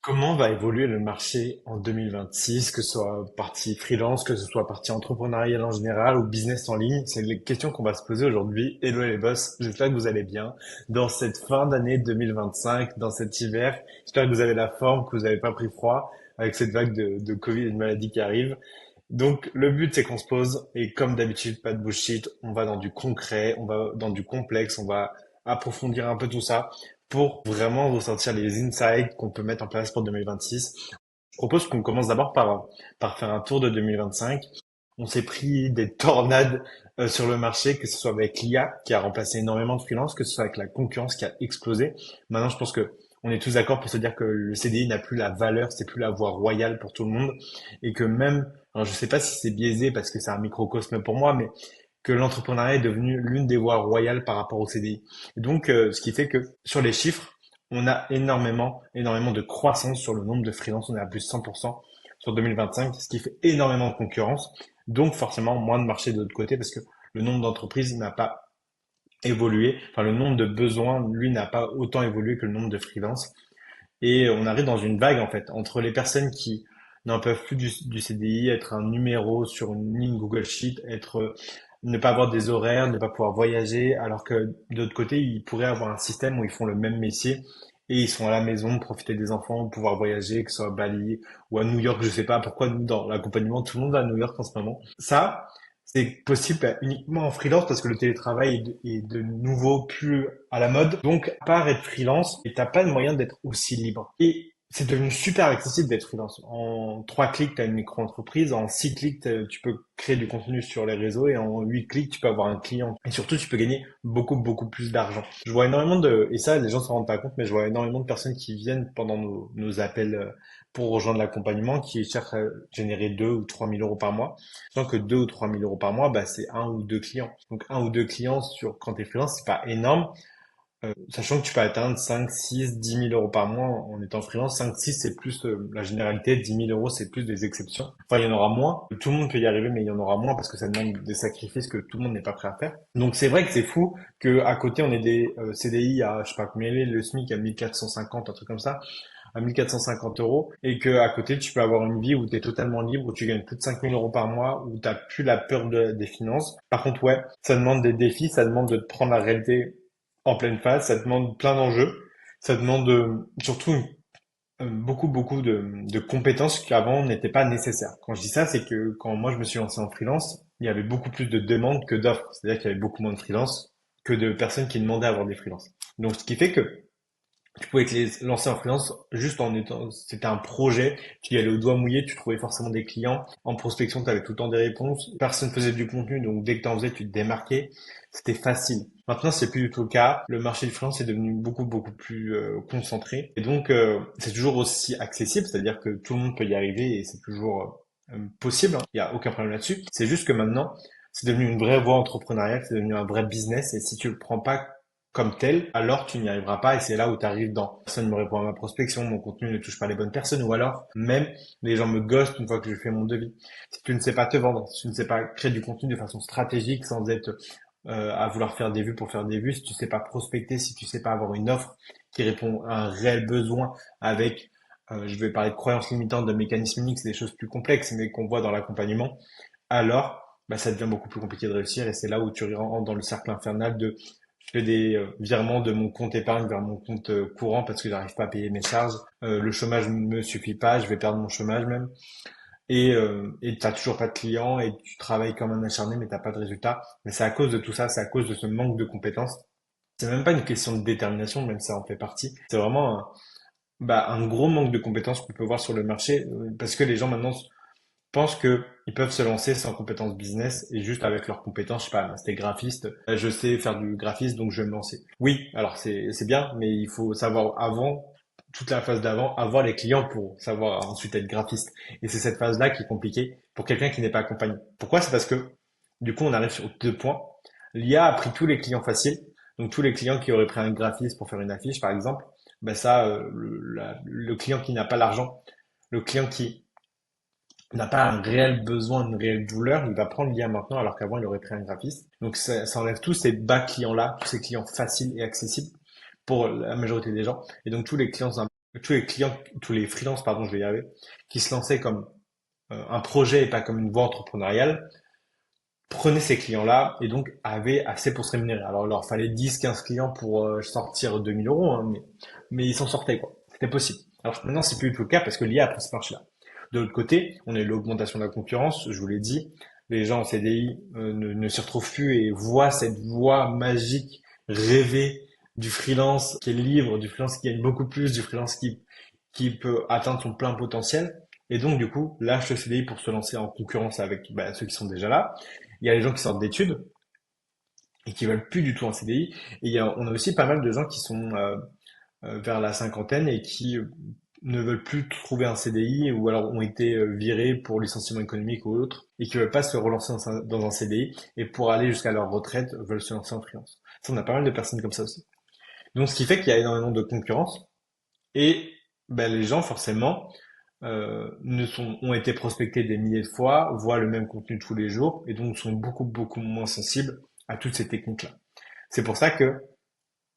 Comment va évoluer le marché en 2026, que ce soit partie freelance, que ce soit partie entrepreneuriale en général ou business en ligne? C'est les questions qu'on va se poser aujourd'hui. Hello les boss, j'espère que vous allez bien. Dans cette fin d'année 2025, dans cet hiver, j'espère que vous avez la forme, que vous n'avez pas pris froid avec cette vague de Covid et de maladies qui arrivent. Donc le but c'est qu'on se pose et comme d'habitude, pas de bullshit, on va dans du concret, on va dans du complexe, on va approfondir un peu tout ça pour vraiment ressortir les insights qu'on peut mettre en place pour 2026. Je propose qu'on commence d'abord par faire un tour de 2025. On s'est pris des tornades sur le marché, que ce soit avec l'IA qui a remplacé énormément de freelance, que ce soit avec la concurrence qui a explosé. Maintenant, je pense que on est tous d'accord pour se dire que le CDI n'a plus la valeur, c'est plus la voie royale pour tout le monde, et que même, alors je sais pas si c'est biaisé parce que c'est un microcosme pour moi, mais que l'entrepreneuriat est devenu l'une des voies royales par rapport au CDI. Et donc, ce qui fait que sur les chiffres, on a énormément de croissance sur le nombre de freelances. On est à plus de 100% sur 2025, ce qui fait énormément de concurrence. Donc, forcément, moins de marché de l'autre côté parce que le nombre d'entreprises n'a pas évolué. Enfin, le nombre de besoins, lui, n'a pas autant évolué que le nombre de freelances. Et on arrive dans une vague, en fait, entre les personnes qui n'en peuvent plus du CDI, être un numéro sur une ligne Google Sheet, ne pas avoir des horaires, ne pas pouvoir voyager, alors que d'autre côté, ils pourraient avoir un système où ils font le même métier et ils sont à la maison, profiter des enfants, pouvoir voyager, que ce soit à Bali ou à New York, je sais pas pourquoi nous, dans l'accompagnement, tout le monde va à New York en ce moment. Ça, c'est possible uniquement en freelance parce que le télétravail est de nouveau plus à la mode. Donc, à part être freelance, et t'as pas de moyen d'être aussi libre. Et c'est devenu super accessible d'être freelance. En 3 clics, tu as une micro-entreprise. En 6 clics, tu peux créer du contenu sur les réseaux. Et en 8 clics, tu peux avoir un client. Et surtout, tu peux gagner beaucoup plus d'argent. Je vois énormément et ça, les gens s'en rendent pas compte, mais je vois énormément de personnes qui viennent pendant nos appels pour rejoindre l'accompagnement, qui cherchent à générer 2 ou 3 000 euros par mois. Sans que 2 ou 3 000 euros par mois, bah, c'est un ou deux clients. Donc, un ou deux clients quand tu es freelance, c'est pas énorme. Sachant que tu peux atteindre 5, 6, 10 000 euros par mois en étant freelance. 5, 6, c'est plus la généralité. 10 000 euros, c'est plus des exceptions. Enfin, il y en aura moins. Tout le monde peut y arriver, mais il y en aura moins parce que ça demande des sacrifices que tout le monde n'est pas prêt à faire. Donc, c'est vrai que c'est fou que à côté, on ait des CDI à, je sais pas combien il est, le SMIC à 1450, un truc comme ça, à 1450 euros, et que à côté, tu peux avoir une vie où tu es totalement libre, où tu gagnes plus de 5 000 euros par mois, où tu plus la peur des finances. Par contre, ouais, ça demande des défis, ça demande de te prendre la réalité en pleine phase, ça demande plein d'enjeux, ça demande surtout beaucoup de compétences qui avant n'étaient pas nécessaires. Quand je dis ça, c'est que quand moi je me suis lancé en freelance, il y avait beaucoup plus de demandes que d'offres. C'est-à-dire qu'il y avait beaucoup moins de freelance que de personnes qui demandaient à avoir des freelances. Donc ce qui fait que tu pouvais te lancer en freelance juste en étant, c'était un projet, tu y allais au doigt mouillé, tu trouvais forcément des clients. En prospection, tu avais tout le temps des réponses. Personne faisait du contenu, donc dès que tu en faisais, tu te démarquais. C'était facile. Maintenant, c'est plus du tout le cas. Le marché du freelance est devenu beaucoup plus concentré. Et donc, c'est toujours aussi accessible, c'est-à-dire que tout le monde peut y arriver et c'est toujours possible, hein. Il n'y a aucun problème là-dessus. C'est juste que maintenant, c'est devenu une vraie voie entrepreneuriale, c'est devenu un vrai business. Et si tu le prends pas comme tel, alors tu n'y arriveras pas et c'est là où tu arrives dans personne ne me répond à ma prospection, mon contenu ne touche pas les bonnes personnes ou alors même les gens me ghostent une fois que je fais mon devis. Si tu ne sais pas te vendre, si tu ne sais pas créer du contenu de façon stratégique sans être à vouloir faire des vues pour faire des vues, si tu sais pas prospecter, si tu sais pas avoir une offre qui répond à un réel besoin avec je vais parler de croyances limitantes, de mécanismes uniques, c'est des choses plus complexes mais qu'on voit dans l'accompagnement, alors bah, ça devient beaucoup plus compliqué de réussir et c'est là où tu rentres dans le cercle infernal de je fais des virements de mon compte épargne vers mon compte courant parce que j'arrive pas à payer mes charges. Le chômage ne me suffit pas, je vais perdre mon chômage même. Et t'as toujours pas de clients et tu travailles comme un acharné mais t'as pas de résultat. Mais c'est à cause de tout ça, c'est à cause de ce manque de compétences. C'est même pas une question de détermination, même ça en fait partie. C'est vraiment un gros manque de compétences qu'on peut voir sur le marché parce que les gens maintenant pense que ils peuvent se lancer sans compétences business et juste avec leurs compétences, je sais pas, c'était graphiste, je sais faire du graphisme donc je vais me lancer. Oui, alors c'est bien, mais il faut savoir avant toute la phase d'avant avoir les clients pour savoir ensuite être graphiste. Et c'est cette phase-là qui est compliquée pour quelqu'un qui n'est pas accompagné. Pourquoi? C'est parce que du coup on arrive sur 2 points. L'IA a pris tous les clients faciles, donc tous les clients qui auraient pris un graphiste pour faire une affiche par exemple, ben ça, le client qui n'a pas l'argent, le client qui n'a pas un réel besoin, une réelle douleur, il va prendre l'IA maintenant alors qu'avant il aurait pris un graphiste. Donc ça enlève tous ces bas clients-là, tous ces clients faciles et accessibles pour la majorité des gens. Et donc tous les clients tous les clients, tous les freelances, pardon, je vais y arriver, qui se lançaient comme un projet et pas comme une voie entrepreneuriale, prenaient ces clients-là et donc avaient assez pour se rémunérer. Alors, il leur fallait 10, 15 clients pour sortir 2 000 euros, hein, mais ils s'en sortaient, quoi. C'était possible. Alors maintenant, c'est plus du tout le cas parce que l'IA a pris ce marché-là. De l'autre côté, on a eu l'augmentation de la concurrence, je vous l'ai dit, les gens en CDI ne s'y retrouvent plus et voient cette voie magique rêvée du freelance qui est libre, du freelance qui gagne beaucoup plus, du freelance qui peut atteindre son plein potentiel. Et donc, du coup, lâche le CDI pour se lancer en concurrence avec ceux qui sont déjà là. Il y a les gens qui sortent d'études et qui veulent plus du tout un CDI. Et on a aussi pas mal de gens qui sont vers la cinquantaine et qui ne veulent plus trouver un CDI ou alors ont été virés pour licenciement économique ou autre et qui veulent pas se relancer dans un CDI et pour aller jusqu'à leur retraite veulent se lancer en freelance. Ça, on a pas mal de personnes comme ça aussi. Donc, ce qui fait qu'il y a énormément de concurrence et les gens forcément ont été prospectés des milliers de fois, voient le même contenu tous les jours et donc sont beaucoup beaucoup moins sensibles à toutes ces techniques-là. C'est pour ça que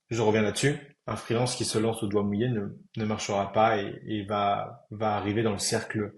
je reviens là-dessus. Un freelance qui se lance au doigt mouillé ne marchera pas et va arriver dans le cercle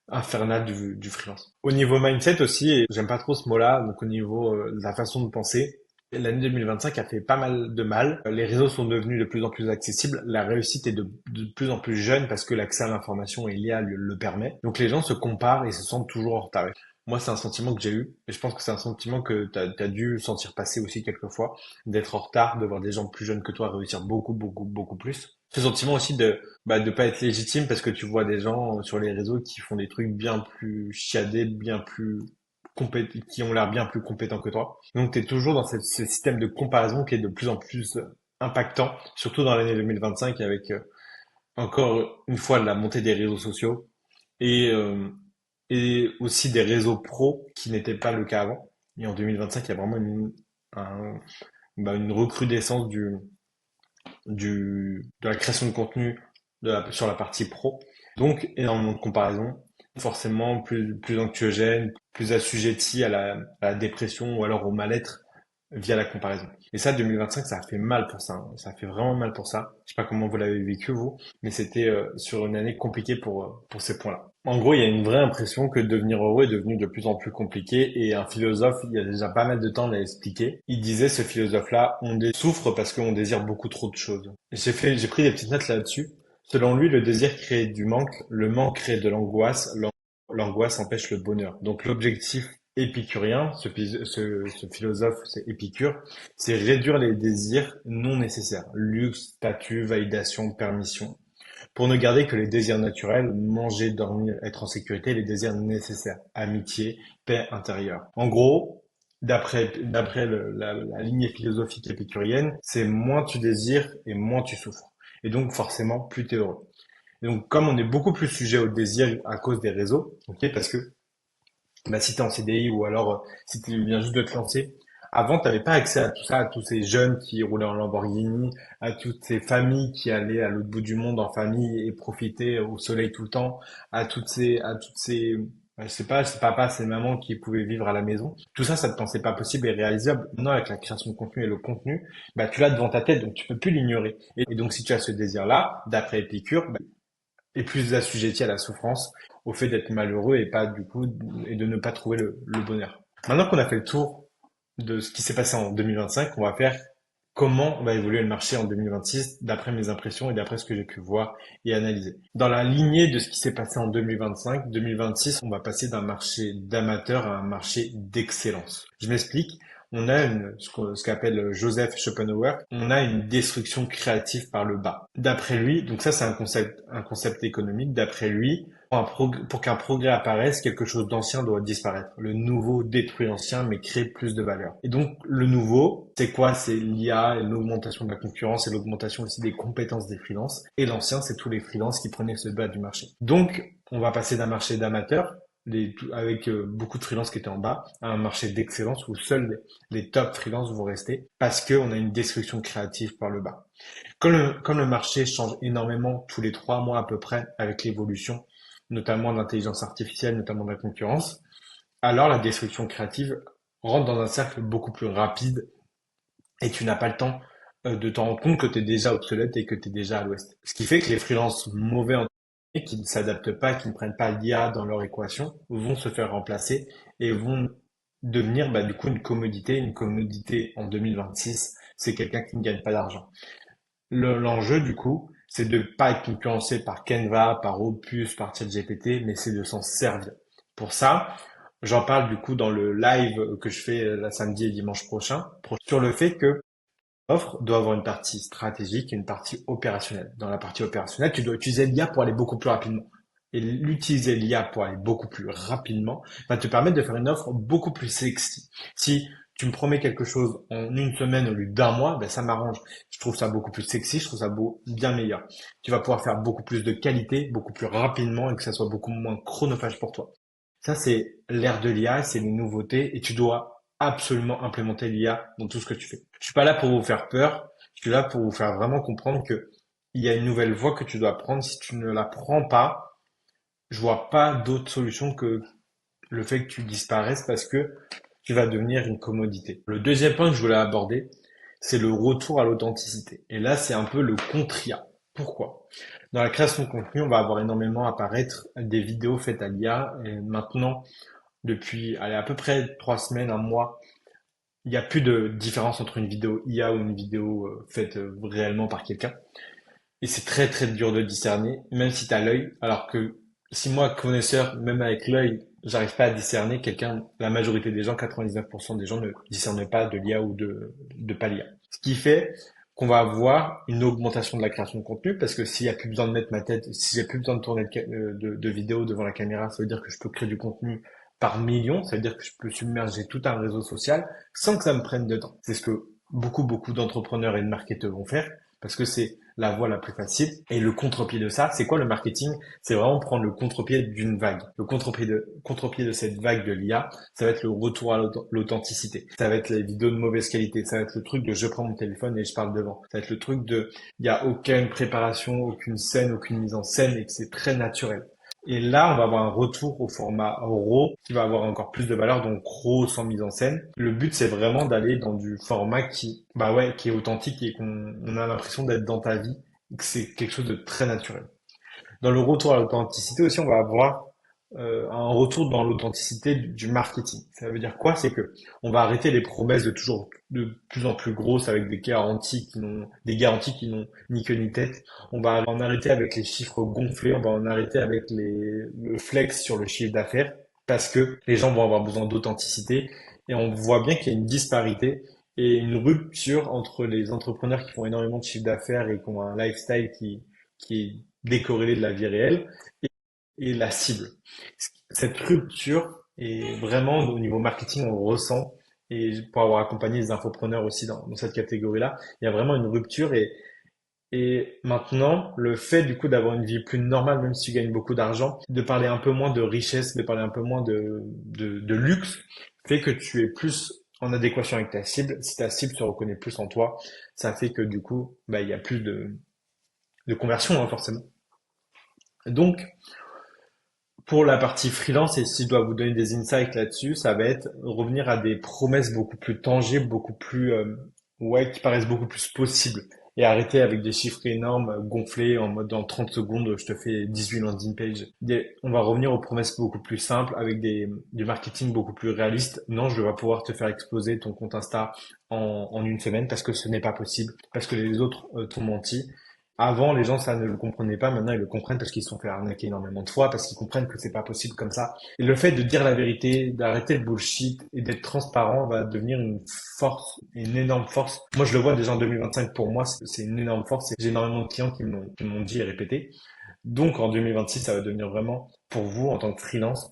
infernal du freelance. Au niveau mindset aussi, et j'aime pas trop ce mot-là, donc au niveau de la façon de penser, l'année 2025 a fait pas mal de mal. Les réseaux sont devenus de plus en plus accessibles. La réussite est de plus en plus jeune parce que l'accès à l'information et l'IA le permet. Donc les gens se comparent et se sentent toujours en retard. Moi, c'est un sentiment que j'ai eu et je pense que c'est un sentiment que tu as dû sentir passer aussi quelquefois, d'être en retard, de voir des gens plus jeunes que toi réussir beaucoup, beaucoup, beaucoup plus. Ce sentiment aussi de pas être légitime parce que tu vois des gens sur les réseaux qui font des trucs bien plus chiadés, bien plus qui ont l'air bien plus compétents que toi. Donc, tu es toujours dans ce système de comparaison qui est de plus en plus impactant, surtout dans l'année 2025 avec encore une fois la montée des réseaux sociaux et, euh, et aussi des réseaux pro qui n'étaient pas le cas avant. Et en 2025, il y a vraiment un- une recrudescence de la création de contenu sur la partie pro. Donc, énormément de comparaisons, forcément plus anxiogène, plus assujetti à la dépression ou alors au mal-être via la comparaison. Et ça, 2025, ça a fait mal pour ça, hein. Ça a fait vraiment mal pour ça. Je sais pas comment vous l'avez vécu, vous, mais c'était sur une année compliquée pour ces points-là. En gros, il y a une vraie impression que devenir heureux est devenu de plus en plus compliqué et un philosophe, il y a déjà pas mal de temps, l'a expliqué. Il disait, ce philosophe-là, souffre parce qu'on désire beaucoup trop de choses. J'ai pris des petites notes là-dessus. Selon lui, le désir crée du manque, le manque crée de l'angoisse, l'angoisse empêche le bonheur. Donc l'objectif épicurien, ce philosophe, c'est Épicure, c'est réduire les désirs non nécessaires. Luxe, statut, validation, permission. Pour ne garder que les désirs naturels, manger, dormir, être en sécurité, les désirs nécessaires. Amitié, paix intérieure. En gros, d'après la lignée philosophique épicurienne, c'est moins tu désires et moins tu souffres. Et donc forcément, plus tu es heureux. Et donc comme on est beaucoup plus sujet au désir à cause des réseaux, ok, parce que si tu es en CDI ou alors si tu viens juste de te lancer, avant, tu n'avais pas accès à tout ça, à tous ces jeunes qui roulaient en Lamborghini, à toutes ces familles qui allaient à l'autre bout du monde en famille et profitaient au soleil tout le temps, je sais pas, ces papas, ces mamans qui pouvaient vivre à la maison. Tout ça, ça te pensait pas possible et réalisable. Maintenant, avec la création de contenu et le contenu, tu l'as devant ta tête, donc tu peux plus l'ignorer. Et donc, si tu as ce désir-là, d'après Épicure, est plus assujetti à la souffrance, au fait d'être malheureux et pas du coup et de ne pas trouver le bonheur. Maintenant qu'on a fait le tour de ce qui s'est passé en 2025, on va faire comment va évoluer le marché en 2026 d'après mes impressions et d'après ce que j'ai pu voir et analyser. Dans la lignée de ce qui s'est passé en 2025, 2026, on va passer d'un marché d'amateur à un marché d'excellence. Je m'explique. On a ce qu'appelle Joseph Schopenhauer, on a une destruction créative par le bas. D'après lui, donc ça c'est un concept économique, d'après lui, pour qu'un progrès apparaisse, quelque chose d'ancien doit disparaître. Le nouveau détruit l'ancien, mais crée plus de valeur. Et donc, le nouveau, c'est quoi? C'est l'IA et l'augmentation de la concurrence et l'augmentation aussi des compétences des freelances. Et l'ancien, c'est tous les freelances qui prenaient ce bas du marché. Donc, on va passer d'un marché d'amateurs, avec beaucoup de freelances qui étaient en bas, à un marché d'excellence où seuls les top freelances vont rester parce qu'on a une destruction créative par le bas. Comme le marché change énormément tous les 3 mois à peu près avec l'évolution, notamment de l'intelligence artificielle, notamment de la concurrence, alors la destruction créative rentre dans un cercle beaucoup plus rapide et tu n'as pas le temps de te rendre compte que tu es déjà obsolète et que tu es déjà à l'ouest. Ce qui fait que les freelances mauvais en qui ne s'adaptent pas, qui ne prennent pas l'IA dans leur équation, vont se faire remplacer et vont devenir du coup une commodité. Une commodité en 2026, c'est quelqu'un qui ne gagne pas d'argent. L'enjeu du coup, c'est de pas être concurrencé par Canva, par Opus, par ChatGPT, mais c'est de s'en servir. Pour ça, j'en parle du coup dans le live que je fais la samedi et dimanche prochain, sur le fait que l'offre doit avoir une partie stratégique et une partie opérationnelle. Dans la partie opérationnelle, tu dois utiliser l'IA pour aller beaucoup plus rapidement. Et l'utiliser l'IA pour aller beaucoup plus rapidement va te permettre de faire une offre beaucoup plus sexy. Si tu me promets quelque chose en une semaine au lieu d'un mois, ça m'arrange. Je trouve ça beaucoup plus sexy, je trouve ça bien meilleur. Tu vas pouvoir faire beaucoup plus de qualité, beaucoup plus rapidement et que ça soit beaucoup moins chronophage pour toi. Ça, c'est l'ère de l'IA, c'est les nouveautés et tu dois absolument implémenter l'IA dans tout ce que tu fais. Je suis pas là pour vous faire peur, je suis là pour vous faire vraiment comprendre que il y a une nouvelle voie que tu dois prendre. Si tu ne la prends pas, je vois pas d'autre solution que le fait que tu disparaisses parce que tu vas devenir une commodité. Le deuxième point que je voulais aborder, c'est le retour à l'authenticité. Et là, c'est un peu le contre-IA. Pourquoi? Dans la création de contenu, on va avoir énormément apparaître des vidéos faites à l'IA. Et maintenant, depuis à peu près 3 semaines, un mois, il n'y a plus de différence entre une vidéo IA ou une vidéo faite réellement par quelqu'un. Et c'est très très dur de discerner, même si tu as l'œil. Alors que si moi, connaisseur, même avec l'œil, j'arrive pas à discerner quelqu'un, la majorité des gens, 99% des gens ne discernent pas de l'IA ou de pas l'IA. Ce qui fait qu'on va avoir une augmentation de la création de contenu parce que s'il n'y a plus besoin de mettre ma tête, si j'ai plus besoin de tourner de vidéos devant la caméra, ça veut dire que je peux créer du contenu par millions, ça veut dire que je peux submerger tout un réseau social sans que ça me prenne de temps. C'est ce que beaucoup d'entrepreneurs et de marketeurs vont faire parce que c'est la voie la plus facile. Et le contre-pied de ça, c'est quoi le marketing? C'est vraiment prendre le contre-pied d'une vague. Le contre-pied de cette vague de l'IA, ça va être le retour à l'authenticité. Ça va être les vidéos de mauvaise qualité. Ça va être le truc de je prends mon téléphone et je parle devant. Ça va être le truc de il y a aucune préparation, aucune scène, aucune mise en scène et que c'est très naturel. Et là, on va avoir un retour au format RAW qui va avoir encore plus de valeur, donc RAW sans mise en scène. Le but, c'est vraiment d'aller dans du format qui est authentique et qu'on a l'impression d'être dans ta vie, et que c'est quelque chose de très naturel. Dans le retour à l'authenticité aussi, on va avoir un retour dans l'authenticité du marketing. Ça veut dire quoi? C'est que on va arrêter les promesses de plus en plus grosses avec des garanties qui n'ont ni queue ni tête. On va en arrêter avec les chiffres gonflés. On va en arrêter avec le flex sur le chiffre d'affaires parce que les gens vont avoir besoin d'authenticité et on voit bien qu'il y a une disparité et une rupture entre les entrepreneurs qui font énormément de chiffre d'affaires et qui ont un lifestyle qui est décorrélé de la vie réelle et la cible. Cette rupture est vraiment au niveau marketing, on le ressent. Et pour avoir accompagné les infopreneurs aussi dans cette catégorie-là, il y a vraiment une rupture et maintenant, le fait du coup d'avoir une vie plus normale, même si tu gagnes beaucoup d'argent, de parler un peu moins de richesse, de parler un peu moins de luxe, fait que tu es plus en adéquation avec ta cible. Si ta cible se reconnaît plus en toi, ça fait que du coup, il y a plus de conversion, hein, forcément. Donc, pour la partie freelance, et si je dois vous donner des insights là-dessus, ça va être revenir à des promesses beaucoup plus tangibles, beaucoup plus, ouais, qui paraissent beaucoup plus possibles. Et arrêter avec des chiffres énormes, gonflés, en mode dans 30 secondes, je te fais 18 landing pages. On va revenir aux promesses beaucoup plus simples, avec du marketing beaucoup plus réaliste. Non, je vais pouvoir te faire exploser ton compte Insta en une semaine parce que ce n'est pas possible, parce que les autres t'ont menti. Avant, les gens, ça ne le comprenaient pas. Maintenant, ils le comprennent parce qu'ils se sont fait arnaquer énormément de fois, parce qu'ils comprennent que c'est pas possible comme ça. Et le fait de dire la vérité, d'arrêter le bullshit et d'être transparent va devenir une force, une énorme force. Moi, je le vois déjà en 2025. Pour moi, c'est une énorme force. J'ai énormément de clients qui m'ont dit et répété. Donc, en 2026, ça va devenir vraiment, pour vous, en tant que freelance,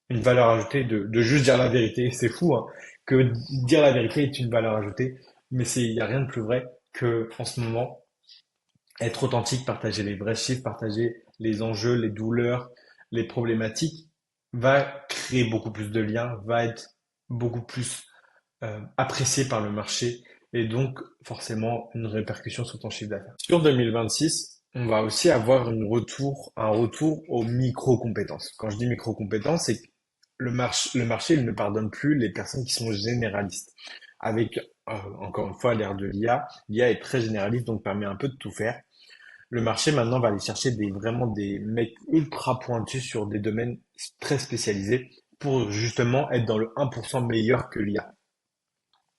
une valeur ajoutée de juste dire la vérité. C'est fou, hein, que dire la vérité est une valeur ajoutée. Mais il y a rien de plus vrai que, en ce moment, être authentique, partager les vrais chiffres, partager les enjeux, les douleurs, les problématiques, va créer beaucoup plus de liens, va être beaucoup plus apprécié par le marché et donc forcément une répercussion sur ton chiffre d'affaires. Sur 2026, on va aussi avoir un retour aux micro-compétences. Quand je dis micro-compétences, c'est que le marché il ne pardonne plus les personnes qui sont généralistes. Avec encore une fois, à l'ère de l'IA, l'IA est très généraliste, donc permet un peu de tout faire. Le marché maintenant va aller chercher vraiment des mecs ultra pointus sur des domaines très spécialisés pour justement être dans le 1% meilleur que l'IA.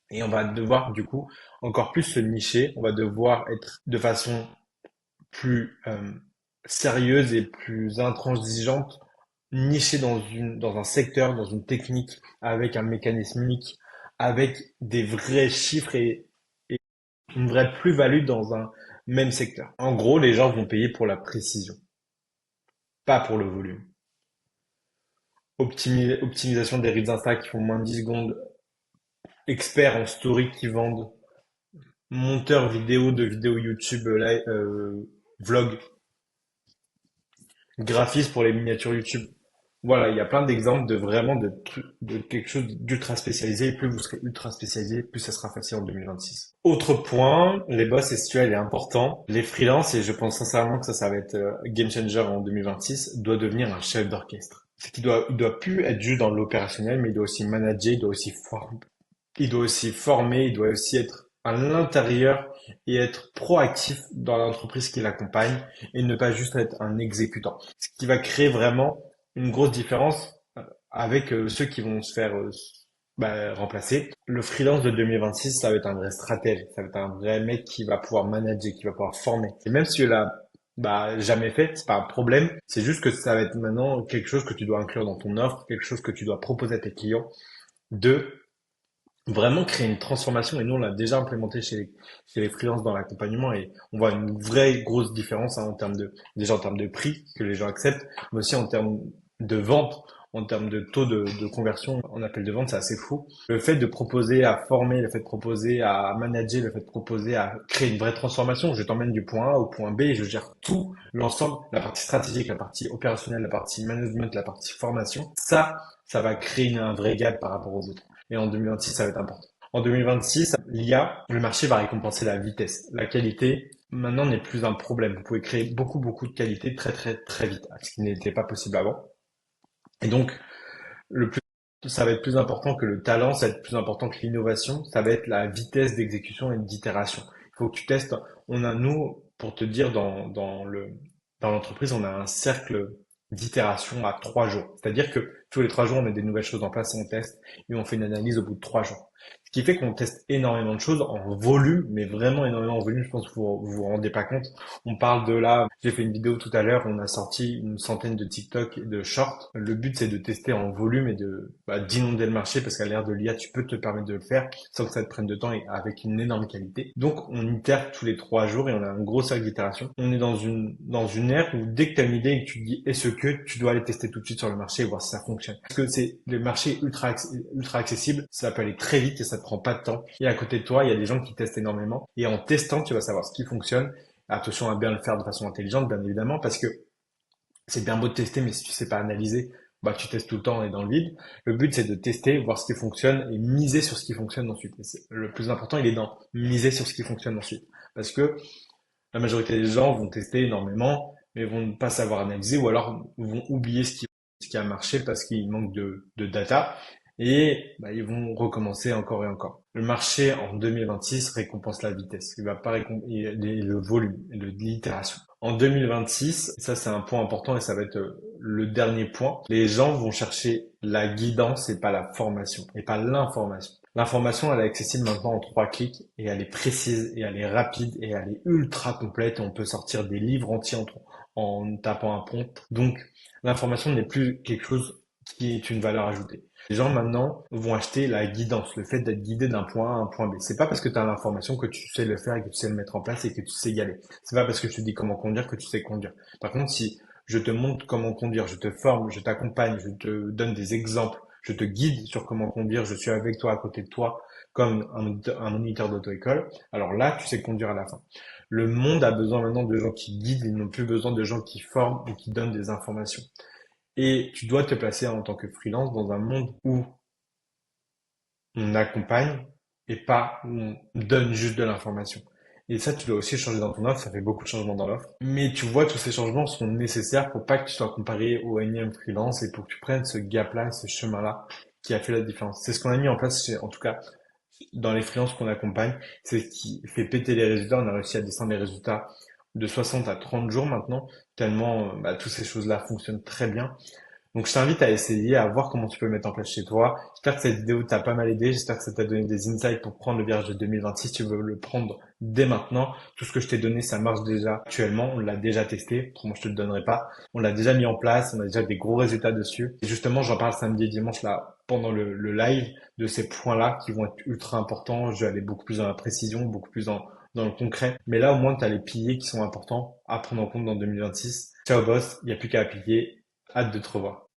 Et on va devoir du coup encore plus se nicher, on va devoir être de façon plus sérieuse et plus intransigeante, nichée dans un secteur, dans une technique, avec un mécanisme unique, avec des vrais chiffres et une vraie plus-value dans un même secteur. En gros, les gens vont payer pour la précision, pas pour le volume. Optimisation des reels Insta qui font moins de 10 secondes, experts en story qui vendent, monteurs vidéo de vidéos YouTube, vlog, graphiste pour les miniatures YouTube. Voilà, il y a plein d'exemples de vraiment de quelque chose d'ultra spécialisé. Et plus vous serez ultra spécialisé, plus ça sera facile en 2026. Autre point, les boss SQL est important. Les freelances, et je pense sincèrement que ça va être game changer en 2026, doit devenir un chef d'orchestre. C'est il doit plus être juste dans l'opérationnel, mais il doit aussi manager, il doit aussi former, il doit aussi être à l'intérieur et être proactif dans l'entreprise qui l'accompagne et ne pas juste être un exécutant. Ce qui va créer vraiment une grosse différence avec ceux qui vont se faire remplacer. Le freelance de 2026, ça va être un vrai stratège, ça va être un vrai mec qui va pouvoir manager, qui va pouvoir former. Et même si tu l'as jamais fait, c'est pas un problème. C'est juste que ça va être maintenant quelque chose que tu dois inclure dans ton offre, quelque chose que tu dois proposer à tes clients de vraiment créer une transformation. Et nous, on l'a déjà implémenté chez les freelances dans l'accompagnement et on voit une vraie grosse différence en termes déjà en termes de prix que les gens acceptent, mais aussi en termes de vente, en termes de taux de conversion en appel de vente, c'est assez fou. Le fait de proposer à former, le fait de proposer à manager, le fait de proposer à créer une vraie transformation, je t'emmène du point A au point B et je gère tout l'ensemble, la partie stratégique, la partie opérationnelle, la partie management, la partie formation. Ça va créer un vrai gap par rapport aux autres. Et en 2026, ça va être important. En 2026, l'IA, le marché va récompenser la vitesse. La qualité, maintenant, n'est plus un problème. Vous pouvez créer beaucoup de qualité très, très, très vite, ce qui n'était pas possible avant. Et donc, le plus, ça va être plus important que le talent, ça va être plus important que l'innovation, ça va être la vitesse d'exécution et d'itération. Il faut que tu testes. Nous, pour te dire, dans l'entreprise, on a un cercle d'itération à 3 jours. C'est-à-dire que tous les 3 jours, on met des nouvelles choses en place et on teste et on fait une analyse au bout de 3 jours. Ce qui fait qu'on teste énormément de choses en volume, mais vraiment énormément en volume. Je pense que vous rendez pas compte. On parle de là, j'ai fait une vidéo tout à l'heure, on a sorti une centaine de TikTok et de shorts. Le but, c'est de tester en volume et d'inonder le marché parce qu'à l'ère de l'IA, tu peux te permettre de le faire sans que ça te prenne de temps et avec une énorme qualité. Donc, on itère tous les 3 jours et on a un gros cercle d'itération. On est dans une ère où dès que tu as une idée et que tu te dis, est-ce que tu dois aller tester tout de suite sur le marché et voir si ça fonctionne. Parce que c'est le marché ultra accessible, ça peut aller très vite et ça te prend pas de temps. Et à côté de toi, il y a des gens qui testent énormément et en testant, tu vas savoir ce qui fonctionne. Attention à bien le faire de façon intelligente, bien évidemment, parce que c'est bien beau de tester, mais si tu sais pas analyser, tu testes tout le temps et dans le vide. Le but, c'est de tester, voir ce qui fonctionne et miser sur ce qui fonctionne ensuite. Et le plus important, il est dans miser sur ce qui fonctionne ensuite. Parce que la majorité des gens vont tester énormément, mais vont pas savoir analyser ou alors vont oublier ce qui a marché parce qu'il manque de data et ils vont recommencer encore et encore. Le marché en 2026 récompense la vitesse, il va pas le volume et l'itération. En 2026, ça c'est un point important et ça va être le dernier point, les gens vont chercher la guidance et pas la formation et pas l'information. L'information, elle est accessible maintenant en 3 clics et elle est précise et elle est rapide et elle est ultra complète. On peut sortir des livres entiers en tapant un prompt. Donc, l'information n'est plus quelque chose qui est une valeur ajoutée. Les gens maintenant vont acheter la guidance, le fait d'être guidé d'un point A à un point B. C'est pas parce que tu as l'information que tu sais le faire et que tu sais le mettre en place et que tu sais y aller. C'est pas parce que je te dis comment conduire que tu sais conduire. Par contre, si je te montre comment conduire, je te forme, je t'accompagne, je te donne des exemples, je te guide sur comment conduire, je suis avec toi, à côté de toi, comme un moniteur d'auto-école, alors là, tu sais conduire à la fin. Le monde a besoin maintenant de gens qui guident, ils n'ont plus besoin de gens qui forment ou qui donnent des informations. Et tu dois te placer en tant que freelance dans un monde où on accompagne et pas où on donne juste de l'information. Et ça, tu dois aussi changer dans ton offre, ça fait beaucoup de changements dans l'offre. Mais tu vois, tous ces changements sont nécessaires pour pas que tu sois comparé au énième freelance et pour que tu prennes ce gap-là, ce chemin-là qui a fait la différence. C'est ce qu'on a mis en place en tout cas, dans les freelances qu'on accompagne, c'est ce qui fait péter les résultats. On a réussi à descendre les résultats de 60 à 30 jours maintenant, tellement toutes ces choses-là fonctionnent très bien. Donc je t'invite à essayer, à voir comment tu peux le mettre en place chez toi. J'espère que cette vidéo t'a pas mal aidé, j'espère que ça t'a donné des insights pour prendre le virage de 2026. Si tu veux le prendre dès maintenant, tout ce que je t'ai donné, ça marche déjà actuellement, on l'a déjà testé, autrement je te le donnerai pas. On l'a déjà mis en place, on a déjà des gros résultats dessus. Et justement, j'en parle samedi et dimanche là, pendant le live, de ces points-là qui vont être ultra importants. Je vais aller beaucoup plus dans la précision, beaucoup plus dans le concret. Mais là, au moins, tu as les piliers qui sont importants à prendre en compte dans 2026. Ciao boss, il n'y a plus qu'à appliquer. Hâte de te revoir.